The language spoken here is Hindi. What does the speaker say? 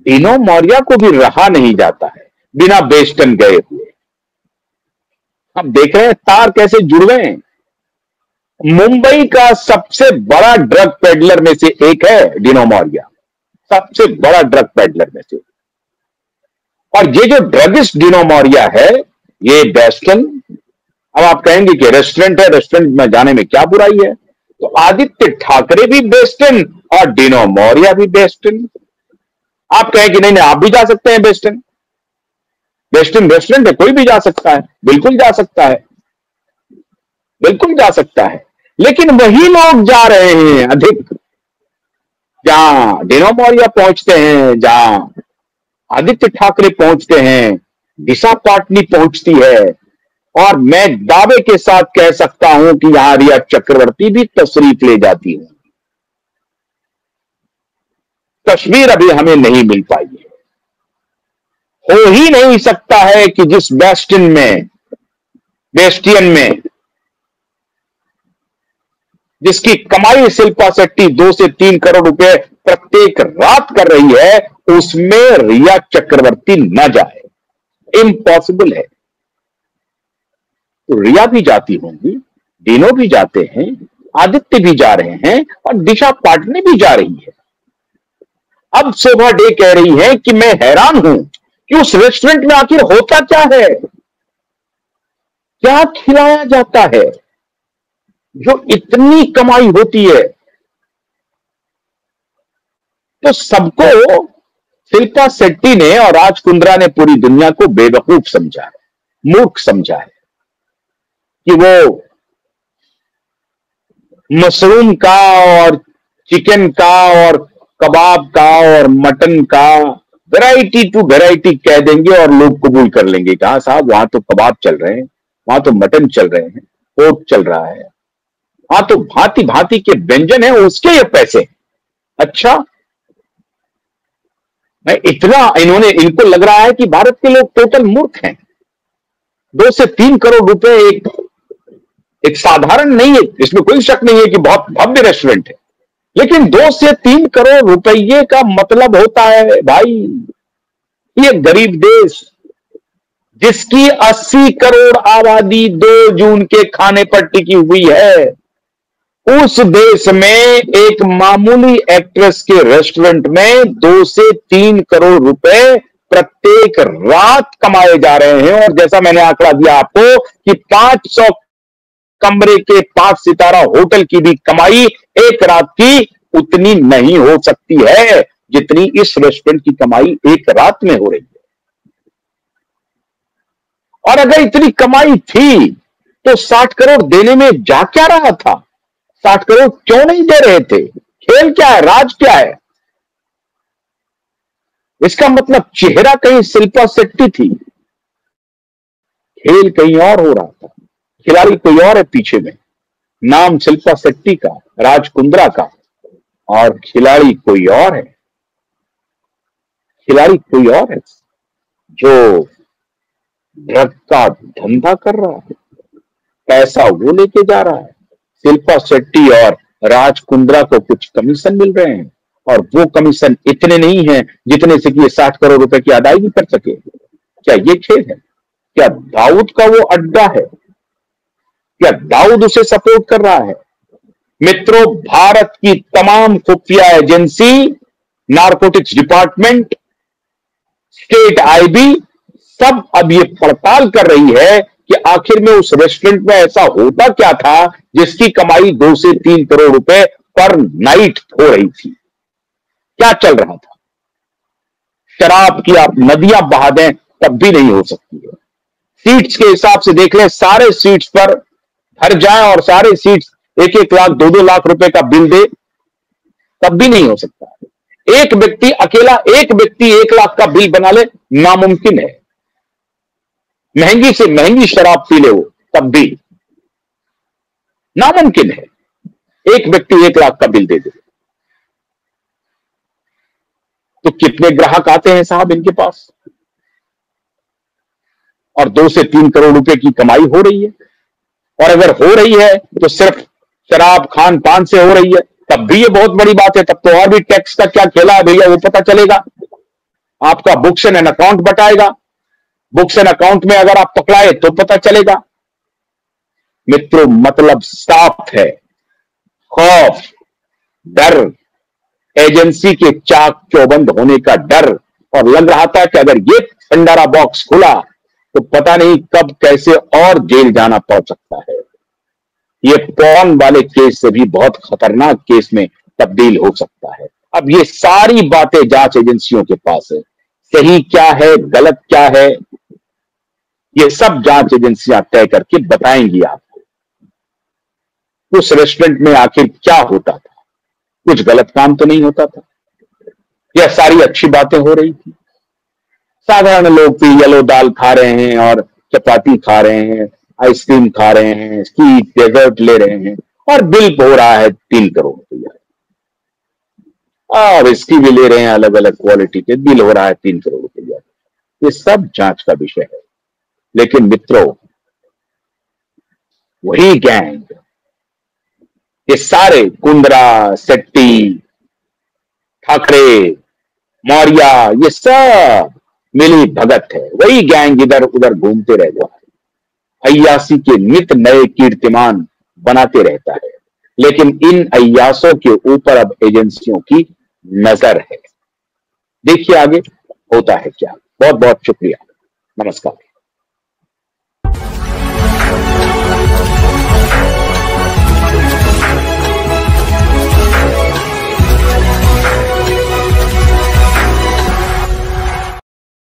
डिनो मौर्या को भी रहा नहीं जाता है बिना बेस्टन गए हुए। हम देख रहे हैं तार कैसे जुड़ गए हैं। मुंबई का सबसे बड़ा ड्रग पेडलर में से एक है डिनो मौर्या, सबसे बड़ा ड्रग पेडलर में से। और ये जो ड्रगिस्ट डिनो मौर्या है, ये बेस्टन, अब आप कहेंगे कि रेस्टोरेंट है, रेस्टोरेंट में जाने में क्या बुराई है? तो आदित्य ठाकरे भी बेस्टन और डिनो मौर्या भी बेस्टन। आप कहें कि नहीं नहीं आप भी जा सकते हैं बेस्टन, बेस्टन रेस्टोरेंट है, कोई भी जा सकता है, बिल्कुल जा सकता है, बिल्कुल जा सकता है। लेकिन वही लोग जा रहे हैं अधिक, जहां डिनो मौर्या पहुंचते हैं, जहां आदित्य ठाकरे पहुंचते हैं, दिशा पाटनी पहुंचती है, और मैं दावे के साथ कह सकता हूं कि यहां रिया चक्रवर्ती भी तशरीफ ले जाती है। तस्वीर अभी हमें नहीं मिल पाई है। हो ही नहीं सकता है कि जिस बेस्टियन में जिसकी कमाई शिल्पा शेट्टी 2 से 3 करोड़ रुपए प्रत्येक रात कर रही है, उसमें रिया चक्रवर्ती न जाए, इम्पॉसिबल है। तो रिया भी जाती होंगी, डिनो भी जाते हैं, आदित्य भी जा रहे हैं और दिशा पाटनी भी जा रही है। अब शोभा डे कह रही है कि मैं हैरान हूं कि उस रेस्टोरेंट में आखिर होता क्या है, क्या खिलाया जाता है जो इतनी कमाई होती है। तो सबको शिल्पा शेट्टी ने और राज कुंद्रा ने पूरी दुनिया को बेवकूफ समझा है, मूर्ख समझा है कि वो मशरूम का और चिकन का और कबाब का और मटन का वैरायटी टू वैरायटी कह देंगे और लोग कबूल कर लेंगे कि हाँ साहब वहां तो कबाब चल रहे हैं, वहां तो मटन चल रहे हैं, पोर्क चल रहा है, हाँ तो भांति भांति के व्यंजन है, उसके ये पैसे। अच्छा, मैं इतना इनको लग रहा है कि भारत के लोग टोटल मूर्ख हैं। 2 से 3 करोड़ रुपए एक साधारण नहीं है, इसमें कोई शक नहीं है कि बहुत भव्य रेस्टोरेंट है, लेकिन 2 से 3 करोड़ रुपये का मतलब होता है भाई, ये गरीब देश जिसकी 80 करोड़ आबादी 2 जून के खाने पर टिकी हुई है, उस देश में एक मामूली एक्ट्रेस के रेस्टोरेंट में 2 से 3 करोड़ रुपए प्रत्येक रात कमाए जा रहे हैं। और जैसा मैंने आंकड़ा दिया आपको कि 500 कमरे के 5 सितारा होटल की भी कमाई एक रात की उतनी नहीं हो सकती है जितनी इस रेस्टोरेंट की कमाई एक रात में हो रही है। और अगर इतनी कमाई थी तो 60 करोड़ देने में जा क्या रहा था? 60 करोड़ क्यों नहीं दे रहे थे? खेल क्या है, राज क्या है? इसका मतलब चेहरा कहीं शिल्पा शेट्टी थी, खेल कहीं और हो रहा था, खिलाड़ी कोई और है पीछे में, नाम शिल्पा शेट्टी का, राज कुंद्रा का, और खिलाड़ी कोई और है, खिलाड़ी कोई और है जो ड्रग का धंधा कर रहा है, पैसा वो लेके जा रहा है। शिल्पा शेट्टी और राज कुंद्रा को कुछ कमीशन मिल रहे हैं, और वो कमीशन इतने नहीं है जितने से कि ये 60 करोड़ रुपए की अदायगी कर सके। क्या ये खेल है? क्या दाऊद का वो अड्डा है? क्या दाऊद उसे सपोर्ट कर रहा है? मित्रों, भारत की तमाम खुफिया agency, narcotics department, state IB, सब अब ये पड़ताल कर रही है कि आखिर में उस रेस्टोरेंट में ऐसा होता क्या था जिसकी कमाई 2 से 3 करोड़ रुपए पर नाइट हो रही थी। क्या चल रहा था? शराब की आप नदियां बहा दें तब भी नहीं हो सकती है। सीट्स के हिसाब से देख लें, सारे सीट्स पर भर जाएं और सारे सीट्स 1-1 लाख 2-2 लाख रुपए का बिल दे, तब भी नहीं हो सकता। एक व्यक्ति अकेला 1 लाख का बिल बना ले, नामुमकिन है। महंगी से महंगी शराब पी ले वो, तब भी नामुमकिन है एक व्यक्ति 1 लाख का बिल दे दे। तो कितने ग्राहक आते हैं साहब इनके पास, और 2 से 3 करोड़ रुपए की कमाई हो रही है। और अगर हो रही है तो सिर्फ शराब खान पान से हो रही है, तब भी ये बहुत बड़ी बात है। तब तो और भी टैक्स का क्या खेला है भैया, वो पता चलेगा। आपका बुक्स एंड अकाउंट बताएगा। बुक्स एंड अकाउंट में अगर आप पकड़ाए तो पता चलेगा। मित्रों, मतलब साफ है। खौफ, डर, एजेंसी के चाक चौबंद होने का डर, और लग रहा था कि अगर ये भंडारा बॉक्स खुला तो पता नहीं कब कैसे और जेल जाना पड़ सकता है। ये पॉर्न वाले केस से भी बहुत खतरनाक केस में तब्दील हो सकता है। अब ये सारी बातें जांच एजेंसियों के पास है। सही क्या है, गलत क्या है, ये सब जांच एजेंसियां तय करके बताएंगी आपको। उस रेस्टोरेंट में आखिर क्या होता था? कुछ गलत काम तो नहीं होता था? यह सारी अच्छी बातें हो रही थी। साधारण लोग भी येलो दाल खा रहे हैं और चपाती खा रहे हैं, आइसक्रीम खा रहे हैं, स्वीट डेजर्ट ले रहे हैं, और बिल हो रहा है 3 करोड़ रुपया। और इसकी भी ले रहे हैं, अलग अलग क्वालिटी के, बिल हो रहा है 3 करोड़ रुपया। ये सब जांच का विषय है। लेकिन मित्रों, वही गैंग, ये सारे कुंद्रा, शेट्टी, ठाकरे, मौर्य, ये सब मिली भगत है। वही गैंग इधर उधर घूमते रहता है, अय्यासी के नित नए कीर्तिमान बनाते रहता है। लेकिन इन अय्यासों के ऊपर अब एजेंसियों की नजर है। देखिए आगे होता है क्या। बहुत बहुत शुक्रिया। नमस्कार।